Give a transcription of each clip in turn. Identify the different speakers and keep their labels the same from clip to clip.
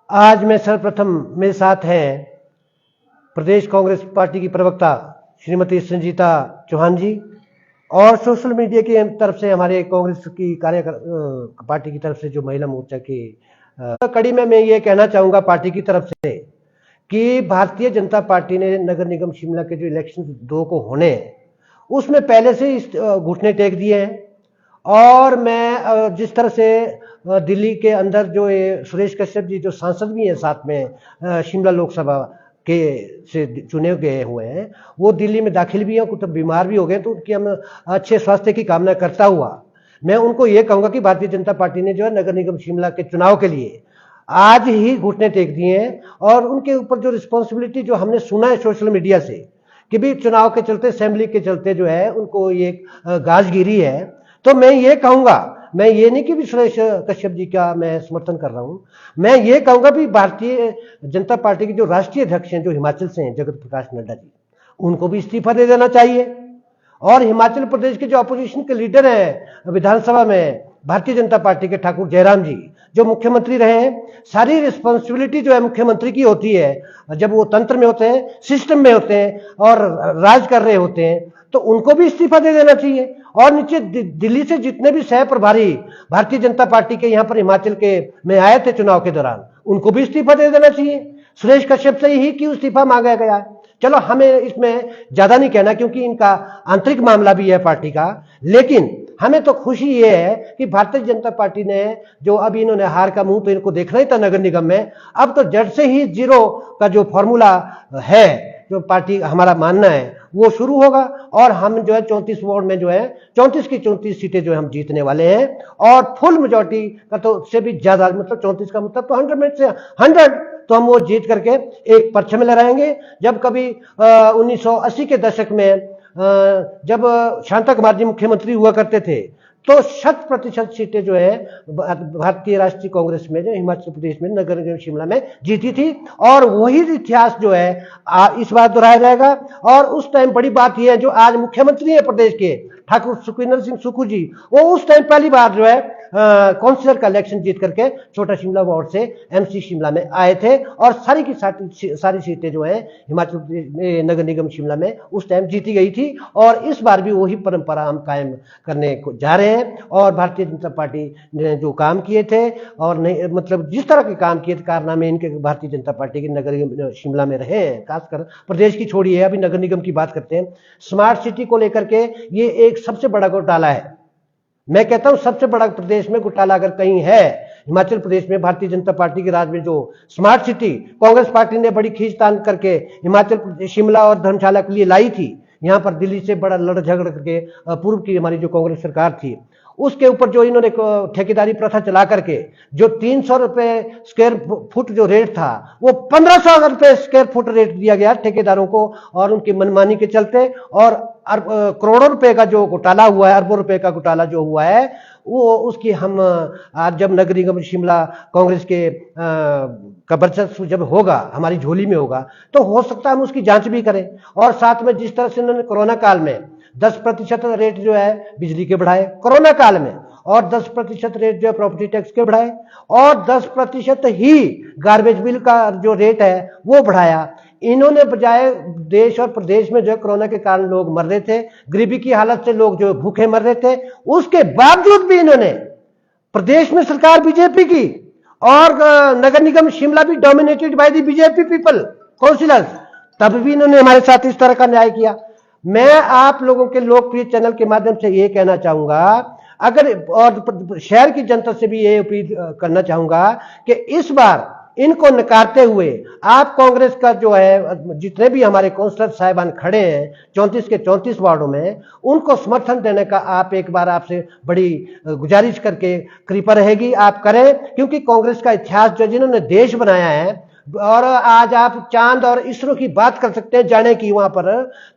Speaker 1: आज मैं सर्वप्रथम मेरे साथ हैं प्रदेश कांग्रेस पार्टी की प्रवक्ता श्रीमती संजीता चौहान जी और सोशल मीडिया की तरफ से हमारे कांग्रेस की पार्टी की तरफ से जो महिला मोर्चा की कड़ी में मैं ये कहना चाहूँगा पार्टी की तरफ से कि भारतीय जनता पार्टी ने नगर निगम शिमला के जो इलेक्शन 2 को होने हैं उसमें पहले से ही घुटने टेक दिए हैं। और मैं जिस तरह से दिल्ली के अंदर जो ये सुरेश कश्यप जी जो सांसद भी हैं साथ में शिमला लोकसभा के से चुने गए हुए हैं, वो दिल्ली में दाखिल भी हैं, कुछ बीमार भी हो गए, तो उनकी हम अच्छे स्वास्थ्य की कामना करता हुआ मैं उनको ये कहूँगा कि भारतीय जनता पार्टी ने जो है नगर निगम शिमला के चुनाव के लिए आज ही घुटने टेक दिए हैं। और उनके ऊपर जो रिस्पॉन्सिबिलिटी जो हमने सुना है सोशल मीडिया से कि भी चुनाव के चलते, असेंबली के चलते जो है उनको ये गाजगिरी है, तो मैं ये कहूंगा, मैं ये नहीं कि भी सुरेश कश्यप जी का मैं समर्थन कर रहा हूं, मैं ये कहूंगा भी भारतीय जनता पार्टी के जो राष्ट्रीय अध्यक्ष हैं जो हिमाचल से हैं जगत प्रकाश नड्डा जी, उनको भी इस्तीफा दे देना चाहिए। और हिमाचल प्रदेश के जो अपोजिशन के लीडर हैं विधानसभा में भारतीय जनता पार्टी के ठाकुर जयराम जी जो मुख्यमंत्री रहे हैं, सारी रिस्पॉन्सिबिलिटी जो है मुख्यमंत्री की होती है जब वो तंत्र में होते हैं, सिस्टम में होते हैं और राज कर रहे होते हैं, तो उनको भी इस्तीफा दे देना चाहिए। और नीचे दिल्ली से जितने भी सह प्रभारी भारतीय जनता पार्टी के यहाँ पर हिमाचल के में आए थे चुनाव के दौरान, उनको भी इस्तीफा दे देना चाहिए। सुरेश कश्यप से ही क्यों इस्तीफा मांगा गया है? चलो हमें इसमें ज्यादा नहीं कहना क्योंकि इनका आंतरिक मामला भी है पार्टी का, लेकिन हमें तो खुशी ये है कि भारतीय जनता पार्टी ने जो अब इन्होंने हार का मुंह तो इनको देखना ही था नगर निगम में, अब तो जड़ से ही जीरो का जो फॉर्मूला है जो पार्टी हमारा मानना है वो शुरू होगा और हम जो है 34 वार्ड में जो है 34 की 34 सीटें जो है हम जीतने वाले हैं और फुल मेजॉरिटी का तो से भी ज्यादा, मतलब 34 का मतलब तो 100 में से 100 तो हम वो जीत करके एक परचम लहराएंगे। जब कभी 1980 के दशक में जब शांता कुमार जी मुख्यमंत्री हुआ करते थे तो 100% सीटें जो है भारतीय राष्ट्रीय कांग्रेस में जो हिमाचल प्रदेश में नगर निगम शिमला में जीती थी और वही इतिहास जो है इस बार दोहराया जाएगा। और उस टाइम बड़ी बात यह है जो आज मुख्यमंत्री है प्रदेश के ठाकुर सुखविंदर सिंह सुक्खू जी, वो उस टाइम पहली बार जो है काउंसिलर का इलेक्शन जीत करके छोटा शिमला वार्ड से एमसी शिमला में आए थे और सारी की सारी सीटें जो है हिमाचल प्रदेश में नगर निगम शिमला में उस टाइम जीती गई थी। और इस बार भी वही परंपरा हम कायम करने को जा रहे हैं। और भारतीय जनता पार्टी ने जो काम किए थे और नहीं मतलब जिस तरह के काम किए थे कारनामे इनके भारतीय जनता पार्टी के नगर निगम शिमला में रहे हैं, खासकर प्रदेश की छोड़िए अभी नगर निगम की बात करते हैं। स्मार्ट सिटी को लेकर के ये एक सबसे बड़ा घोटाला है। मैं कहता हूं सबसे बड़ा प्रदेश में घोटाला अगर कहीं है हिमाचल प्रदेश में भारतीय जनता पार्टी के राज में जो स्मार्ट सिटी कांग्रेस पार्टी ने बड़ी खींचतान करके हिमाचल प्रदेश शिमला और धर्मशाला के लिए लाई थी, यहां पर दिल्ली से बड़ा लड़ झगड़ करके पूर्व की हमारी जो कांग्रेस सरकार थी उसके ऊपर जो इन्होंने ठेकेदारी प्रथा चला करके जो 300 रुपए स्क्वायर फुट जो रेट था वो 1500 रुपए स्क्वायर फुट रेट दिया गया ठेकेदारों को और उनकी मनमानी के चलते और करोड़ों रुपए का जो घोटाला हुआ है, अरबों रुपए का घोटाला जो हुआ है वो उसकी हम आज जब नगर निगम शिमला कांग्रेस के का वर्चस्व जब होगा हमारी झोली में होगा तो हो सकता है हम उसकी जांच भी करें। और साथ में जिस तरह से उन्होंने कोरोना काल में 10% रेट जो है बिजली के बढ़ाए कोरोना काल में और 10% रेट जो है प्रॉपर्टी टैक्स के बढ़ाए और 10% ही गार्बेज बिल का जो रेट है वो बढ़ाया। इन्होंने बजाय देश और प्रदेश में जो है कोरोना के कारण लोग मर रहे थे, गरीबी की हालत से लोग जो भूखे मर रहे थे, उसके बावजूद भी इन्होंने प्रदेश में सरकार बीजेपी की और नगर निगम शिमला भी dominated by the BJP people councillors, तब भी इन्होंने हमारे साथ इस तरह का न्याय किया। मैं आप लोगों के लोकप्रिय चैनल के माध्यम से ये कहना चाहूंगा अगर और शहर की जनता से भी ये अपील करना चाहूंगा कि इस बार इनको नकारते हुए आप कांग्रेस का जो है जितने भी हमारे काउंसलर साहिबान खड़े हैं 34 के 34 वार्डों में उनको समर्थन देने का आप एक बार आपसे बड़ी गुजारिश करके कृपा रहेगी आप करें, क्योंकि कांग्रेस का इतिहास जो जिन्होंने देश बनाया है और आज आप चांद और इसरो की बात कर सकते हैं जाने की वहां पर।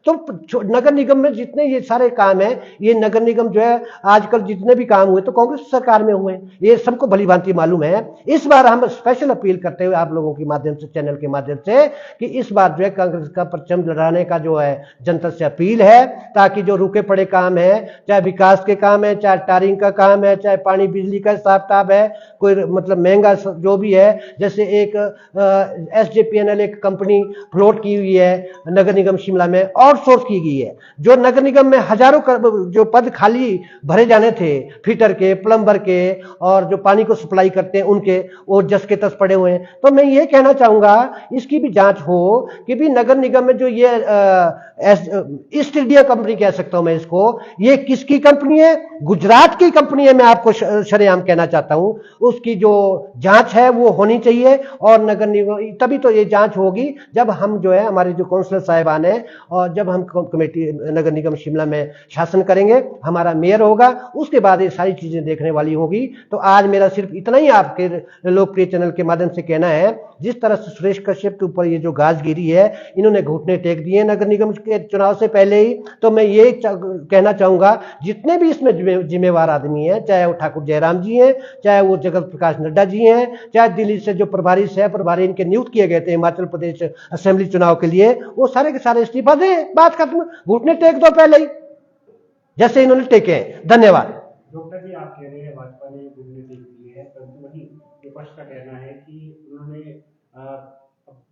Speaker 1: तो नगर निगम में जितने ये सारे काम है, ये नगर निगम जो है आजकल जितने भी काम हुए तो कांग्रेस सरकार में हुए, ये सबको भली भांति मालूम है। इस बार हम स्पेशल अपील करते हुए आप लोगों के माध्यम से, चैनल के माध्यम से, कि इस बार जो है कांग्रेस का परचम लहराने का जो है जनता से अपील है, ताकि जो रुके पड़े काम है, चाहे विकास के काम है, चाहे टारिंग का काम है, चाहे पानी बिजली का हिसाब किताब है, कोई मतलब महंगा जो भी है, जैसे एक SJPNL एक कंपनी फ्लोट की हुई है नगर निगम शिमला में, आउटसोर्स की गई है। जो नगर निगम में हजारों जो पद खाली भरे जाने थे, फिटर के, प्लम्बर के और जो पानी को सप्लाई करते हैं उनके, वो जस के तस पड़े हुए हैं। तो मैं ये कहना चाहूंगा इसकी भी जांच हो कि भी नगर निगम में जो ये ईस्ट इंडिया कंपनी कह सकता हूं मैं इसको, ये किसकी कंपनी है? गुजरात की कंपनी है। मैं आपको शरेआम कहना चाहता हूं, उसकी जो जांच है वो होनी चाहिए। और नगर निगम तभी तो ये जांच होगी जब हम जो है हमारे जो काउंसलर साहिबान है, और जब हम कमेटी नगर निगम शिमला में शासन करेंगे, हमारा मेयर होगा, उसके बाद ये सारी चीजें देखने वाली होगी। तो आज मेरा सिर्फ इतना ही आपके लोकप्रिय चैनल के माध्यम से कहना है, जिस तरह से सुरेश कश्यप के ऊपर ये जो गाज गिरी है, इन्होंने घुटने टेक दिए नगर निगम के चुनाव से पहले ही। तो मैं ये कहना चाहूंगा जितने भी इसमें जिम्मेवार आदमी हैं, चाहे वो ठाकुर जयराम जी हैं, चाहे वो जगत प्रकाश नड्डा जी हैं, चाहे दिल्ली से जो प्रभारी सह प्रभारी इनके नियुक्त किए गए थे हिमाचल प्रदेश असेंबली चुनाव के लिए, वो सारे के सारे इस्तीफा दें, बात खत्म। घुटने टेक दो पहले ही, जैसे इन्होंने टेके हैं। धन्यवाद।
Speaker 2: डॉक्टर जी, आप कह रहे हैं भाजपा ने घुटने टेक दिए हैं, परंतु वही विपक्ष का कहना है कि उन्होंने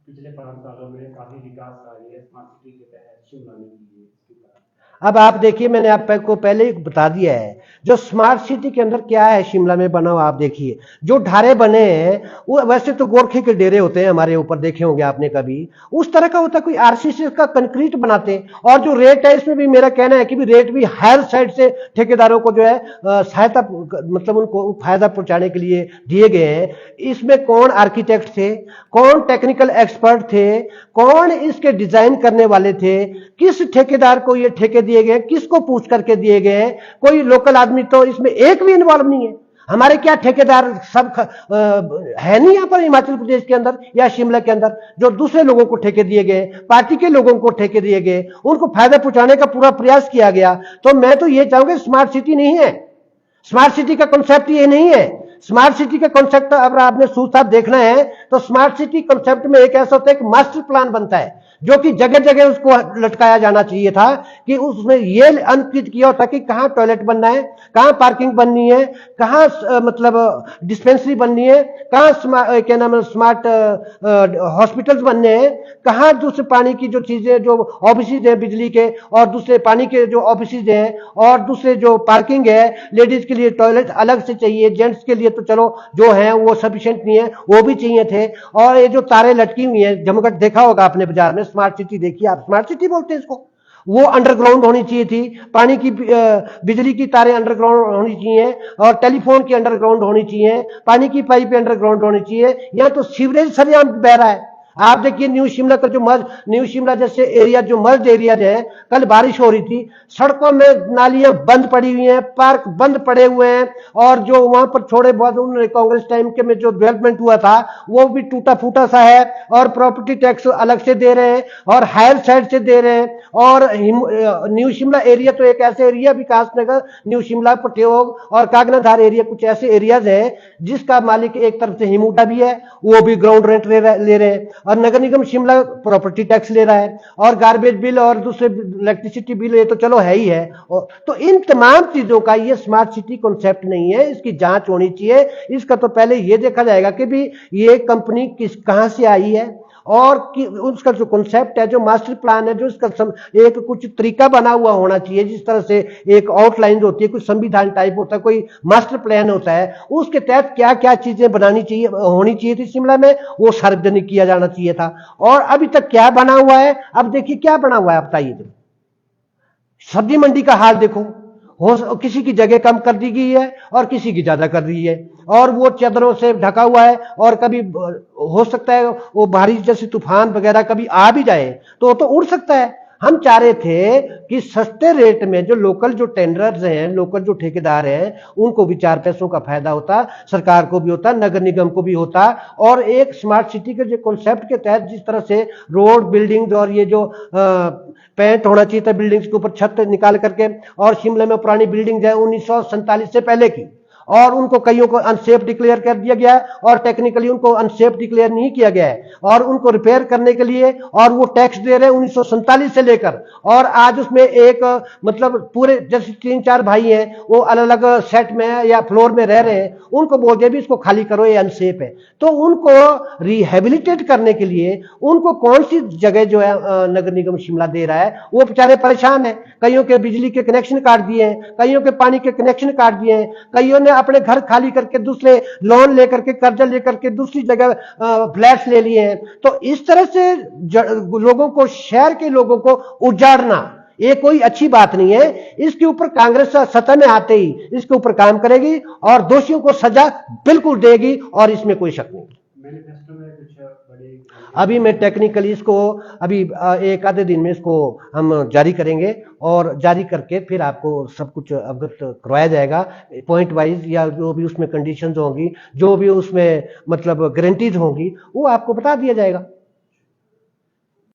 Speaker 2: पिछले 5 सालों में काफी विकास कार्य स्मार्ट सिटी के तहत शिमला में किए।
Speaker 1: अब आप देखिए, मैंने आपको पहले ही बता दिया है जो स्मार्ट सिटी के अंदर क्या है शिमला में बना हुआ। आप देखिए जो ढारे बने हैं, वो वैसे तो गोरखे के डेरे होते हैं हमारे ऊपर, देखे होंगे आपने कभी, उस तरह का होता है। कोई RCC का कंक्रीट बनाते हैं। और जो रेट है, इसमें भी मेरा कहना है कि भी रेट भी हायर साइड से ठेकेदारों को जो है सहायता, मतलब उनको फायदा पहुंचाने के लिए दिए गए हैं। इसमें कौन आर्किटेक्ट थे, कौन टेक्निकल एक्सपर्ट थे, कौन इसके डिजाइन करने वाले थे, किस ठेकेदार को ये ठेके दिए गए, किसको पूछ करके दिए गए? कोई लोकल आदमी तो इसमें एक भी इन्वॉल्व नहीं है। हमारे क्या ठेकेदार सब है नहीं यहां पर हिमाचल प्रदेश के अंदर या शिमला के अंदर, जो दूसरे लोगों को ठेके दिए गए, पार्टी के लोगों को ठेके दिए गए, उनको फायदा पहुंचाने का पूरा प्रयास किया गया। तो मैं तो ये चाहूंगा स्मार्ट सिटी नहीं है, स्मार्ट सिटी का कॉन्सेप्ट ये नहीं है। स्मार्ट सिटी का कॉन्सेप्ट अगर आपने साफ देखना है तो स्मार्ट सिटी कॉन्सेप्ट में एक ऐसा होता है, एक मास्टर प्लान बनता है जो कि जगह जगह उसको लटकाया जाना चाहिए था, कि उसमें ये अंकित किया होता कि कहां टॉयलेट बनना है, कहां पार्किंग बननी है, कहां मतलब डिस्पेंसरी बननी है, कहां क्या नाम है स्मार्ट हॉस्पिटल्स बनने हैं, कहां दूसरे पानी की जो चीजें, जो ऑफिस है बिजली के और दूसरे पानी के जो ऑफिस हैं, और दूसरे जो पार्किंग है, लेडीज के लिए टॉयलेट अलग से चाहिए, जेंट्स के लिए तो चलो जो है वो सफिशिएंट नहीं है, वो भी चाहिए थे। और ये जो तारे लटकी हुई हैं, जमघट देखा होगा आपने बाजार में, स्मार्ट सिटी देखिए आप, स्मार्ट सिटी बोलते हैं इसको, वो अंडरग्राउंड होनी चाहिए थी। पानी की बिजली की तारें अंडरग्राउंड होनी चाहिए, और टेलीफोन की अंडरग्राउंड होनी चाहिए, पानी की पाइपें अंडरग्राउंड होनी चाहिए। यहां तो सीवरेज सरेआम बह रहा है। आप देखिए न्यू शिमला का जो न्यू शिमला जैसे एरिया, जो मर्ज एरिया है, कल बारिश हो रही थी, सड़कों में नालियां बंद पड़ी हुई हैं, पार्क बंद पड़े हुए हैं, और जो वहां पर थोड़े बहुत उन्होंने कांग्रेस टाइम के में जो डेवलपमेंट हुआ था वो भी टूटा फूटा सा है, और प्रॉपर्टी टैक्स अलग से दे रहे हैं और हायर साइड से दे रहे हैं। और न्यू शिमला एरिया तो एक ऐसे एरिया, विकास नगर, न्यू शिमला, पटियोग और कागनाधार एरिया कुछ ऐसे एरियाज है जिसका मालिक एक तरफ से हिमुडा भी है, वो भी ग्राउंड रेंट ले रहे हैं, और नगर निगम शिमला प्रॉपर्टी टैक्स ले रहा है, और गार्बेज बिल और दूसरे इलेक्ट्रिसिटी बिल, ये तो चलो है ही है। तो इन तमाम चीजों का ये स्मार्ट सिटी कॉन्सेप्ट नहीं है, इसकी जांच होनी चाहिए। इसका तो पहले ये देखा जाएगा कि भी ये कंपनी कहां से आई है, और उसका जो कॉन्सेप्ट है, जो मास्टर प्लान है, जो इसका एक कुछ तरीका बना हुआ होना चाहिए। जिस तरह से एक आउटलाइन होती है, कुछ संविधान टाइप होता है, कोई मास्टर प्लान होता है, उसके तहत क्या क्या चीजें बनानी चाहिए, होनी चाहिए थी शिमला में, वो सार्वजनिक किया जाना चाहिए था। और अभी तक क्या बना हुआ है? अब देखिए क्या बना हुआ है, बताइए। सब्जी मंडी का हाल देखो, किसी की जगह कम कर दी गई है और किसी की ज्यादा कर दी है, और वो चादरों से ढका हुआ है, और कभी हो सकता है वो बारिश जैसे तूफान वगैरह कभी आ भी जाए तो उड़ सकता है। हम चाह रहे थे कि सस्ते रेट में जो लोकल जो टेंडरर्स हैं, लोकल जो ठेकेदार हैं, उनको भी 4 पैसों का फायदा होता, सरकार को भी होता, नगर निगम को भी होता। और एक स्मार्ट सिटी के जो कॉन्सेप्ट के तहत जिस तरह से रोड, बिल्डिंग्स और ये जो पेंट होना चाहिए था बिल्डिंग्स के ऊपर छत निकाल करके, और शिमला में पुरानी बिल्डिंग है 1947 से पहले की, और उनको कईयों को अनसेफ डिक्लेयर कर दिया गया है, और टेक्निकली उनको अनसेफ डिक्लेयर नहीं किया गया है, और उनको रिपेयर करने के लिए और वो टैक्स दे रहे हैं 1947 से लेकर। और आज उसमें एक मतलब पूरे जैसे 3-4 भाई हैं, वो अलग अलग सेट में या फ्लोर में रह रहे हैं, उनको बोल दिया भी इसको खाली करो, ये अनसेफ है। तो उनको रिहेबिलिटेट करने के लिए उनको कौन सी जगह जो है नगर निगम शिमला दे रहा है, वो बेचारे परेशान है। कईयों के बिजली के कनेक्शन काट दिए हैं, कईयों के पानी के कनेक्शन काट दिए हैं, कईयों ने अपने घर खाली करके दूसरे लोन लेकर के, कर्जा लेकर के दूसरी जगह फ्लैट्स ले लिए हैं। तो इस तरह से लोगों को, शहर के लोगों को उजाड़ना, ये कोई अच्छी बात नहीं है। इसके ऊपर कांग्रेस सत्ता में आते ही इसके ऊपर काम करेगी और दोषियों को सजा बिल्कुल देगी, और इसमें कोई शक नहीं।
Speaker 2: मैनिफेस्टो में कुछ बड़े
Speaker 1: अभी मैं टेक्निकली इसको अभी एक आधे दिन में इसको हम जारी करेंगे, और जारी करके फिर आपको सब कुछ अवगत करवाया जाएगा पॉइंट वाइज, या जो भी उसमें कंडीशंस होंगी, जो भी उसमें मतलब गारंटीज होंगी, वो आपको बता दिया जाएगा।